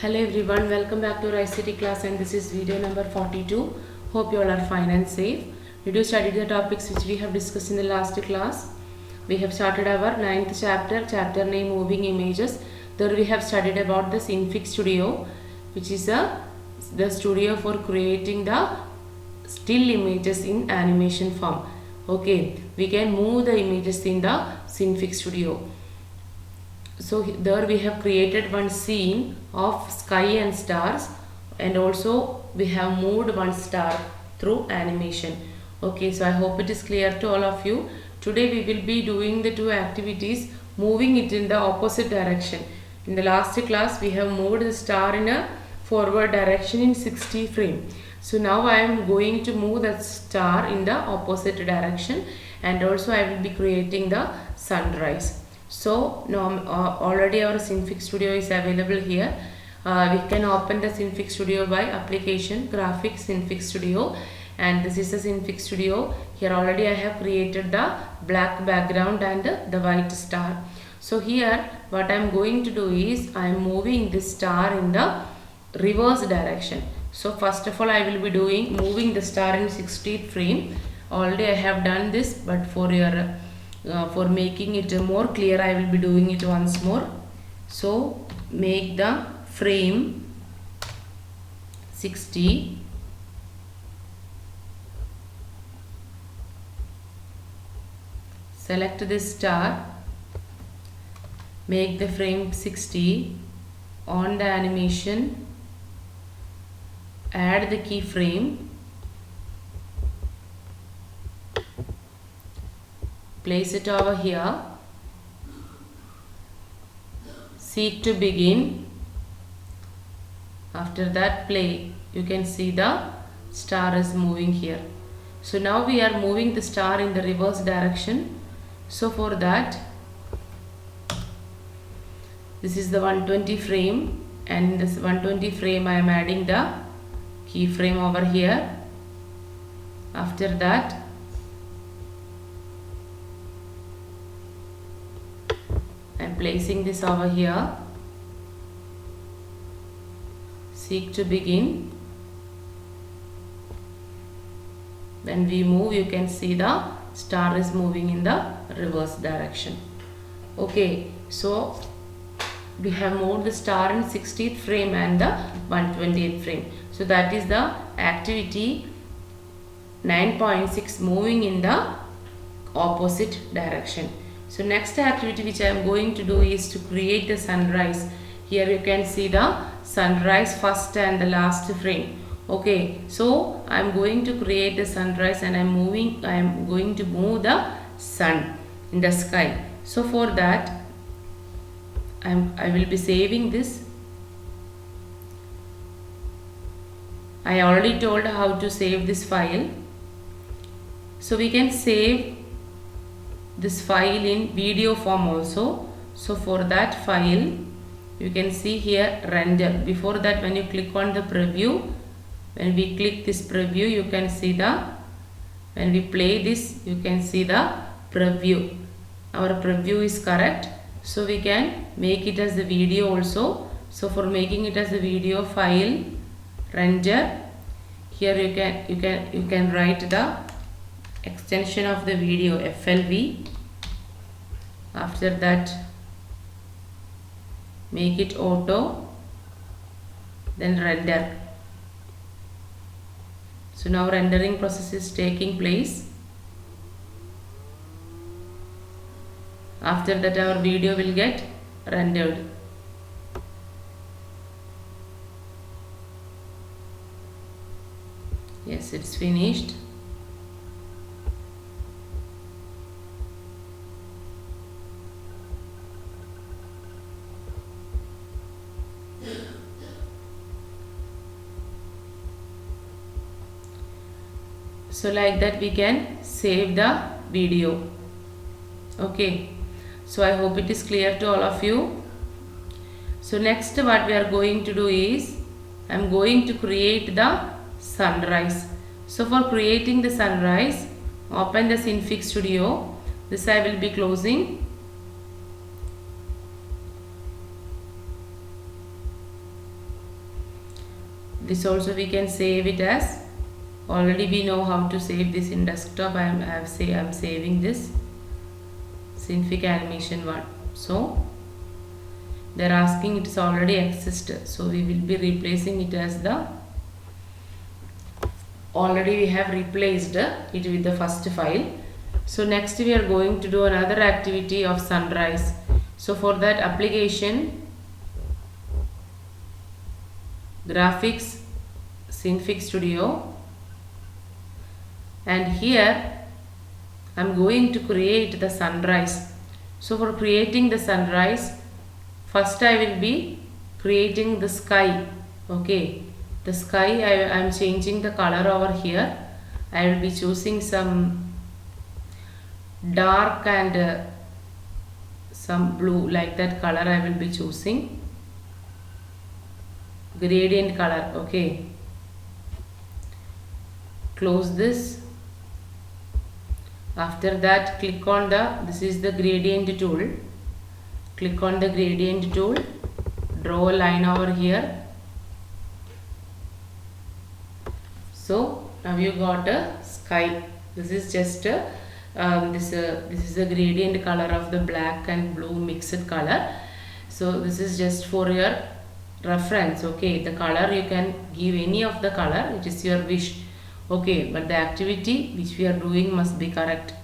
Hello everyone, welcome back to our ICT class, and this is video number 42. Hope you all are fine and safe. We do study the topics which we have discussed in the last class. We have started our ninth chapter name moving images. There we have studied about the Synfig Studio, which is the studio for creating the still images in animation form. Okay, we can move the images in the Synfig Studio. So there we have created one scene of sky and stars, and also we have moved one star through animation. Okay, so I hope it is clear to all of you. Today we will be doing the two activities, moving it in the opposite direction. In the last class we have moved the star in a forward direction in 60 frame. So now I am going to move the star in the opposite direction, and also I will be creating the sunrise. So now already our Synfig Studio is available here. We can open the Synfig Studio by application graphics Synfig Studio, and this is the Synfig Studio. Here already I have created the black background and the white star. So here what I am going to do is I am moving this star in the reverse direction. So first of all I will be moving the star in 60th frame. Already I have done this, but for making it more clear I will be doing it once more. So make the frame 60, select this star, make the frame 60, on the animation add the keyframe, place it over here, seek to begin. After that play, you can see the star is moving here. So now we are moving the star in the reverse direction. So for that, this is the 120 frame, and in this 120 frame I am adding the keyframe over here. After that, I am placing this over here, seek to begin. When we move, you can see the star is moving in the reverse direction. Okay, so we have moved the star in 60th frame and the 120th frame. So that is the activity 9.6, moving in the opposite direction. So next activity which I am going to do is to create the sunrise. Here you can see the sunrise first and the last frame. Okay, so I am going to create the sunrise, and I am going to move the sun in the sky. So for that I will be saving this. I already told how to save this file. So we can save this file in video form also. So for that file, you can see here render. Before that, when you click on the preview, when we click this preview, you can see when we play this, you can see the preview. Our preview is correct. So we can make it as the video also. So for making it as a video, file, render. Here you can write the extension of the video, FLV. After that, make it auto, then render. So now rendering process is taking place. After that our video will get rendered. Yes, it's finished. So like that we can save the video. Okay, so I hope it is clear to all of you. So next what we are going to do is I am going to create the sunrise. So for creating the sunrise, open the Synfig Studio. This I will be closing. This also we can save it as, already we know how to save this in desktop. I am saving this Cinefig Animation 1. So they are asking it is already exists, so we will be replacing it as the, already we have replaced it with the first file. So next we are going to do another activity of sunrise. So for that application, graphics, Cinefig Studio, and here I am going to create the sunrise. So for creating the sunrise, first I will be creating the sky. Okay, the sky, I am changing the color over here. I will be choosing some dark and some blue, like that color I will be choosing, gradient color. Okay, close this. After that, click on the, this is the gradient tool, click on the gradient tool, draw a line over here. So now you got a sky. This is just a this is the gradient color of the black and blue mixed color. So this is just for your reference. Okay, the color you can give any of the color, it is your wish. Okay, but the activity which we are doing must be correct.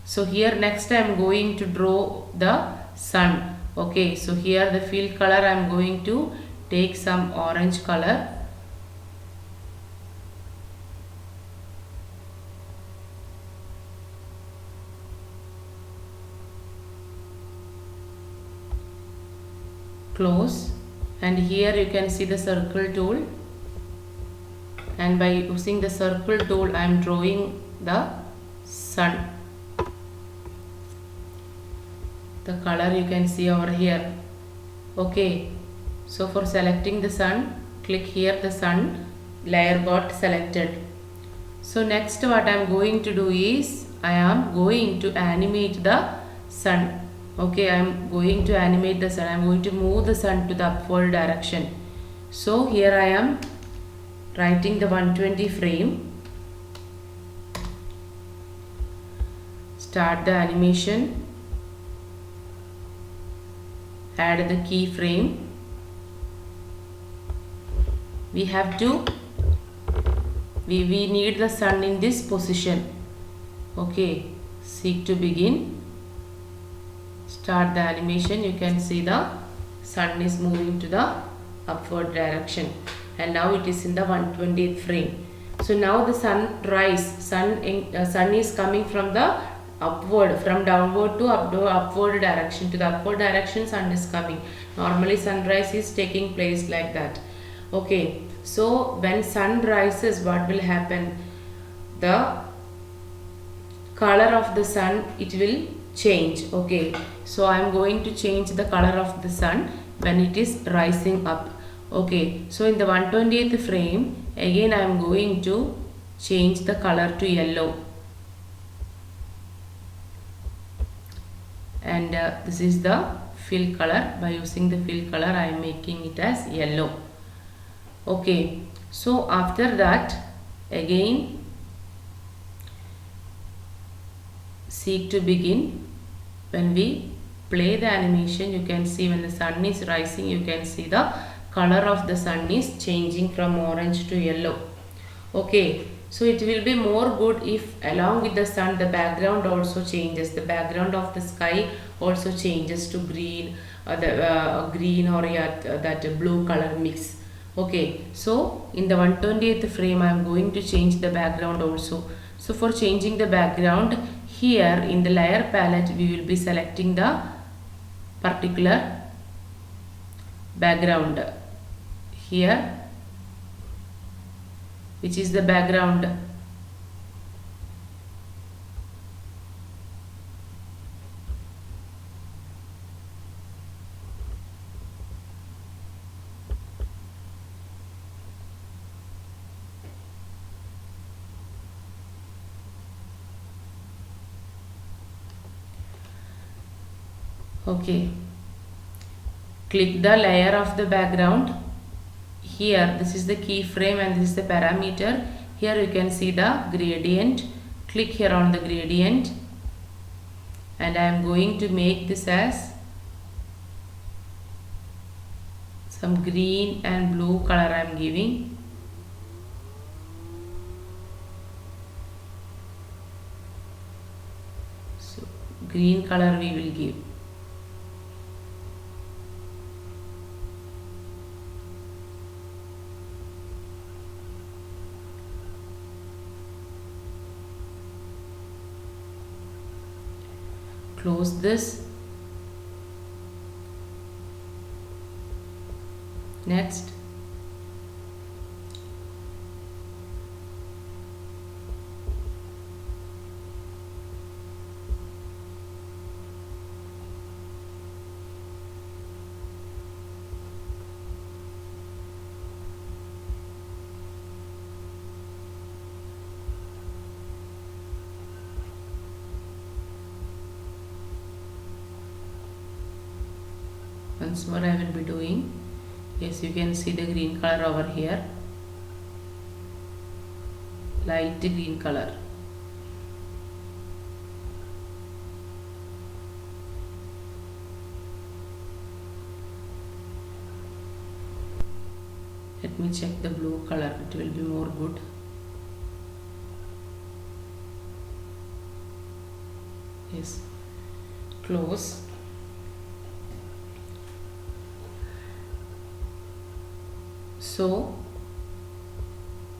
So here next I am going to draw the sun. Okay, so here the field color I am going to take some orange color. Close, and here you can see the circle tool, and by using the circle tool I am drawing the sun. The color you can see over here. Okay, so for selecting the sun, click here, the sun layer got selected. So next what I am going to do is, I am going to animate the sun. Okay, I am going to animate the sun. I am going to move the sun to the upward direction. So here I am writing the 120 frame. Start the animation. Add the keyframe. We have to, we need the sun in this position. Okay, seek to begin. Start the animation. You can see the sun is moving to the upward direction, and now it is in the 120th frame. So now the sun is coming from the upward, from downward to upward direction. To the upward direction sun is coming. Normally sunrise is taking place like that. Okay, so when sun rises, what will happen? The color of the sun, it will change. Okay, so I am going to change the color of the sun when it is rising up. Okay, so in the 120th frame, again I am going to change the color to yellow, and this is the fill color. By using the fill color I am making it as yellow. Okay, so after that, again seek to begin. When we play the animation, you can see when the sun is rising, you can see the color of the sun is changing from orange to yellow. Okay, so it will be more good if along with the sun the background also changes. The background of the sky also changes to green, green or that blue color mix. Okay, so in the 120th frame I am going to change the background also. So for changing the background, here in the layer palette we will be selecting the particular background here, which is the background. Okay, click the layer of the background. here this is the keyframe and this is the parameter. Here you can see the gradient. Click here on the gradient, and I am going to make this as some green and blue color I am giving. So green color we will give. Close this. Next, once more I will be doing. Yes, you can see the green color over here, light green color. Let me check the blue color, it will be more good. Yes, close. So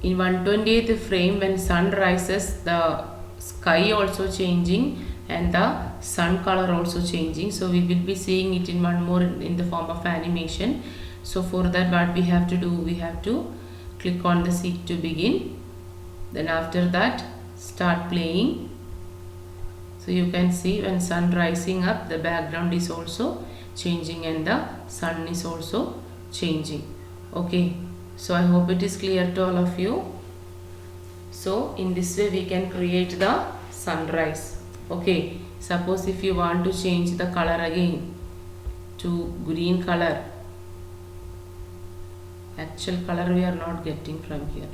in 128th frame, when sun rises, the sky also changing and the sun color also changing. So we will be seeing it in one more in the form of animation. So for that, what we have to do, we have to click on the seek to begin. Then after that, start playing. So you can see when sun rising up, the background is also changing and the sun is also changing. Okay, so I hope it is clear to all of you. So in this way we can create the sunrise. Okay, suppose if you want to change the color again to green color, actual color we are not getting from here.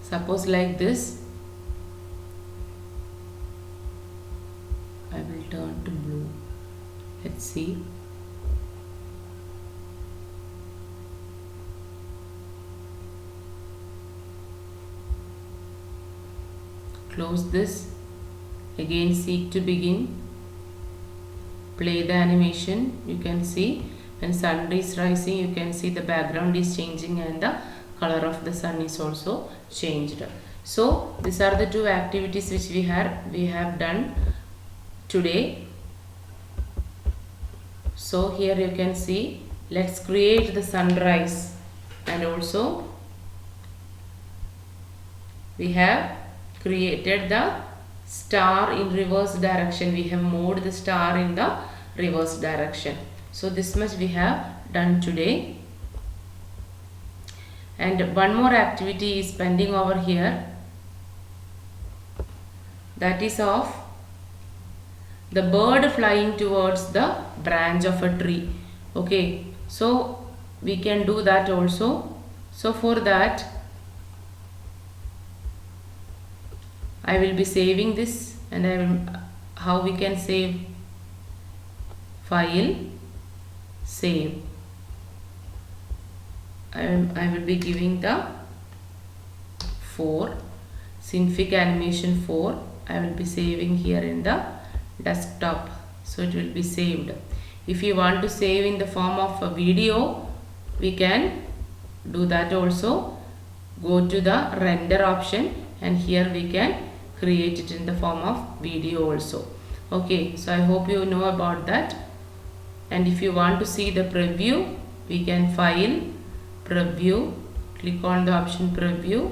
Suppose like this, I will turn to blue. Let's see. Close this. Again seek to begin. Play the animation. You can see when sun is rising, you can see the background is changing and the color of the sun is also changed. So these are the two activities which we have done today. So here you can see, let's create the sunrise, and also we have created the star in reverse direction. We have moved the star in the reverse direction. So this much we have done today. And one more activity is pending over here, that is of the bird flying towards the branch of a tree. Okay, so we can do that also. So for that, I will be saving this, and how we can save? File, save. I will be giving the 4 Cinefig animation 4. I will be saving here in the desktop, so it will be saved. If you want to save in the form of a video, we can do that also. Go to the render option, and here we can create it in the form of video also. Okay, so I hope you know about that. And if you want to see the preview, we can file, preview, click on the option preview.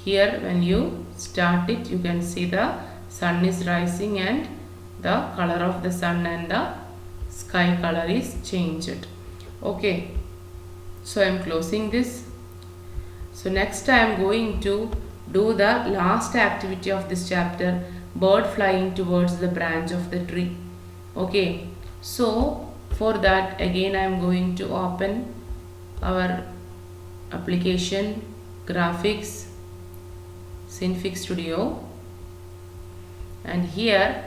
Here when you start it, you can see the sun is rising and the color of the sun and the sky color is changed. Okay, so I am closing this. So next I am going to do the last activity of this chapter, bird flying towards the branch of the tree. Okay, so for that again I am going to open our application graphics Synfig Studio, and here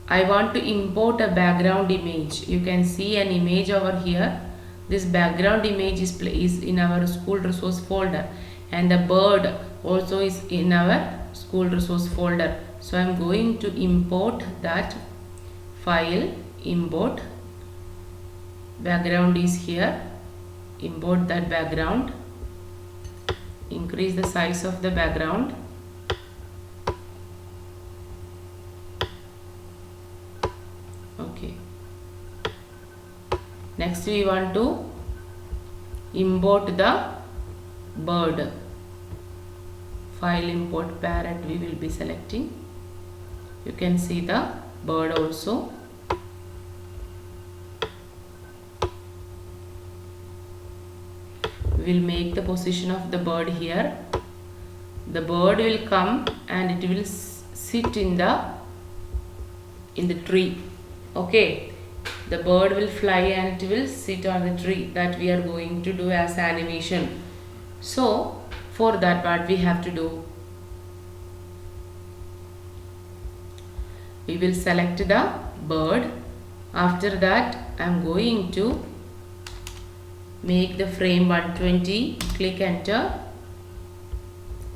I want to import a background image. You can see an image over here. This background image is in our school resource folder, and the bird also is in our school resource folder. So I am going to import that file. Import background is here. Import that background. Increase the size of the background. Okay. Next we want to import the bird. File import parrot we will be selecting. You can see the bird also. We will make the position of the bird here. The bird will come and it will sit in the tree. Okay, the bird will fly and it will sit on the tree. That we are going to do as animation. So for that, what we have to do, we will select the bird. After that I am going to make the frame 120, click enter,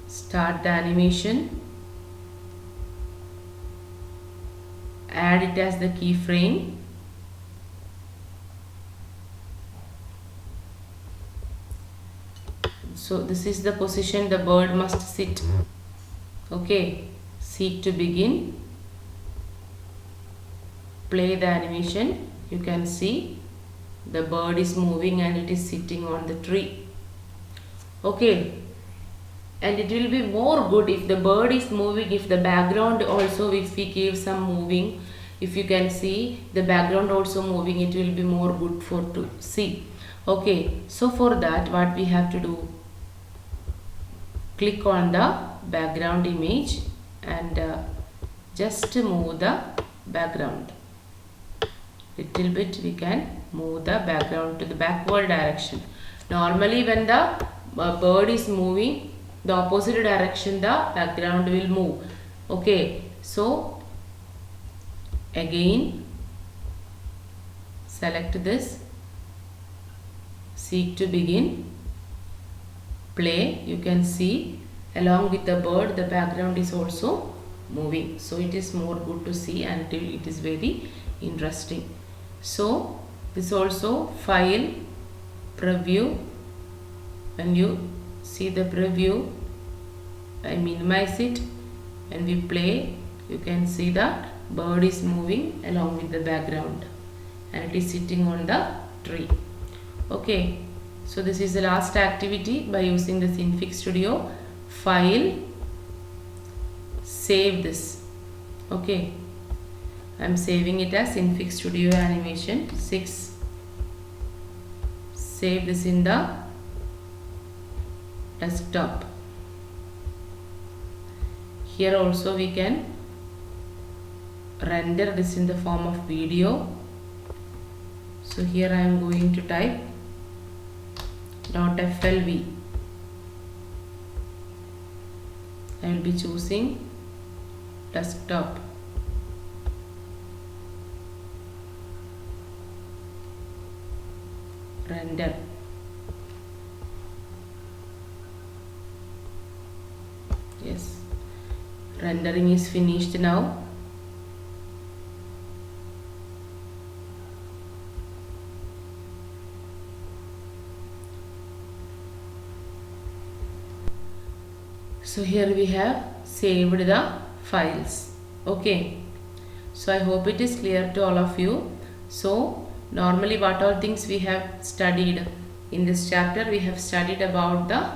start the animation, add it as the keyframe, so this is the position the bird must sit. Okay, seek to begin, play the animation. You can see the bird is moving and it is sitting on the tree. Okay, and it will be more good if the bird is moving, if the background also, if we give some moving, if you can see the background also moving, it will be more good for to see. Okay, so for that what we have to do, click on the background image and just move the background. Little bit we can move the background to the backward direction. Normally when the bird is moving, the opposite direction the background will move. Okay, so again select this, seek to begin, play. You can see along with the bird the background is also moving, so it is more good to see and it is very interesting. So this also file preview. When you see the preview, I minimize it and we play. You can see that bird is moving along with the background and it is sitting on the tree. Okay, so this is the last activity by using the Synfig Studio. File, save this. Okay, I am saving it as Synfig Studio Animation 6. Save this in the desktop. Here also we can render this in the form of video. So here I am going to type .flv. I will be choosing desktop. Render. Yes, rendering is finished now. So here we have saved the files. Okay, so I hope it is clear to all of you. So normally what all things we have studied in this chapter, we have studied about the,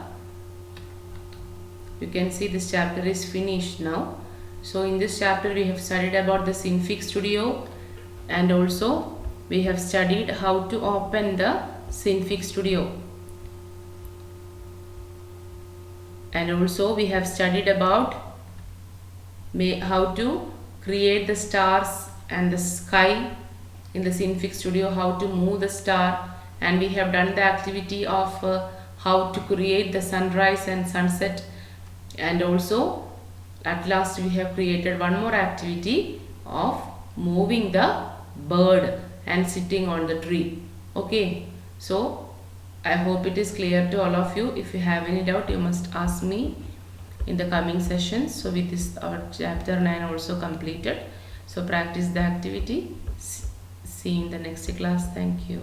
you can see this chapter is finished now. So in this chapter we have studied about the Synfig Studio and also we have studied how to open the Synfig Studio, and also we have studied about how to create the stars and the sky in the Synfig Studio, how to move the star, and we have done the activity of how to create the sunrise and sunset, and also at last we have created one more activity of moving the bird and sitting on the tree. Okay, so I hope it is clear to all of you. If you have any doubt, you must ask me in the coming sessions. So with this, our chapter 9 also completed. So practice the activity. See you in the next class. Thank you.